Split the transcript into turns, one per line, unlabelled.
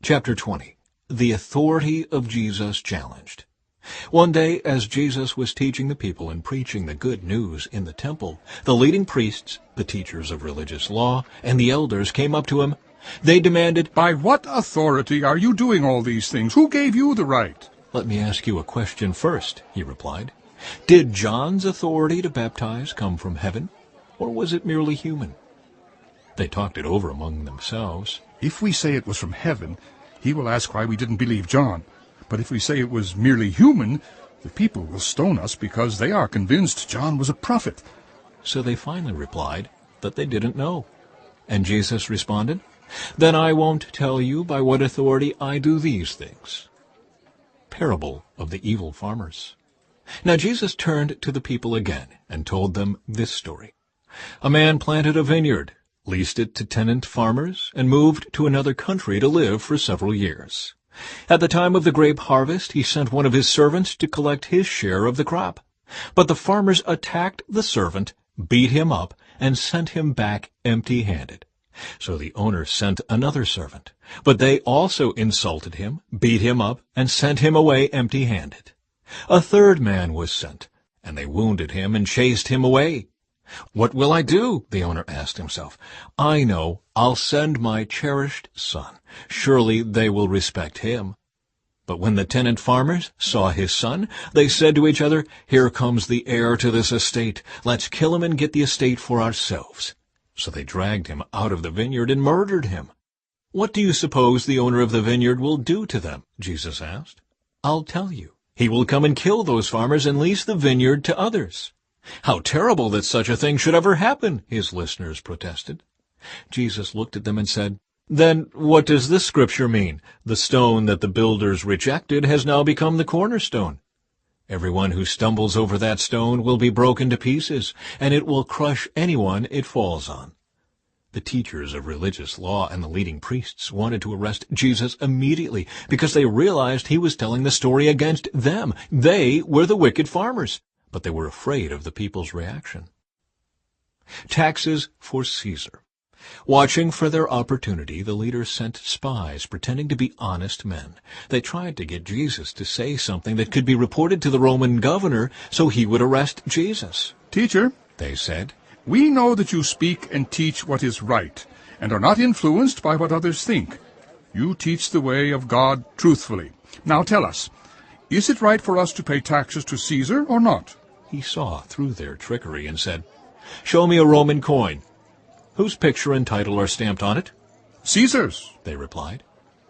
Chapter 20. The Authority of Jesus Challenged. One day, as Jesus was teaching the people and preaching the good news in the temple, the leading priests, the teachers of religious law, and the elders came up to him. They demanded,
"By what authority are you doing all these things? Who gave you the right?"
"Let me ask you a question first," he replied. "Did John's authority to baptize come from heaven, or was it merely human?" They talked it over among themselves.
"If we say it was from heaven, he will ask why we didn't believe John. But if we say it was merely human, the people will stone us because they are convinced John was a prophet."
So they finally replied that they didn't know. And Jesus responded, "Then I won't tell you by what authority I do these things." Parable of the Evil Farmers. Now Jesus turned to the people again and told them this story. A man planted a vineyard, leased it to tenant farmers, and moved to another country to live for several years. At the time of the grape harvest, he sent one of his servants to collect his share of the crop. But the farmers attacked the servant, beat him up, and sent him back empty-handed. So the owner sent another servant, but they also insulted him, beat him up, and sent him away empty-handed. A third man was sent, and they wounded him and chased him away. "What will I do?" the owner asked himself. "I know, I'll send my cherished son. Surely they will respect him." But when the tenant farmers saw his son, they said to each other, "Here comes the heir to this estate. Let's kill him and get the estate for ourselves." So they dragged him out of the vineyard and murdered him. "What do you suppose the owner of the vineyard will do to them?" Jesus asked. "I'll tell you. He will come and kill those farmers and lease the vineyard to others." "How terrible that such a thing should ever happen!" his listeners protested. Jesus looked at them and said, "Then what does this scripture mean? The stone that the builders rejected has now become the cornerstone. Everyone who stumbles over that stone will be broken to pieces, and it will crush anyone it falls on." The teachers of religious law and the leading priests wanted to arrest Jesus immediately because they realized he was telling the story against them. They were the wicked farmers, but they were afraid of the people's reaction. Taxes for Caesar. Watching for their opportunity, the leaders sent spies pretending to be honest men. They tried to get Jesus to say something that could be reported to the Roman governor so he would arrest Jesus.
"Teacher,"
they said,
"we know that you speak and teach what is right, and are not influenced by what others think. You teach the way of God truthfully. Now tell us, is it right for us to pay taxes to Caesar or not?"
He saw through their trickery and said, "Show me a Roman coin. Whose picture and title are stamped on it?"
"Caesar's,"
they replied.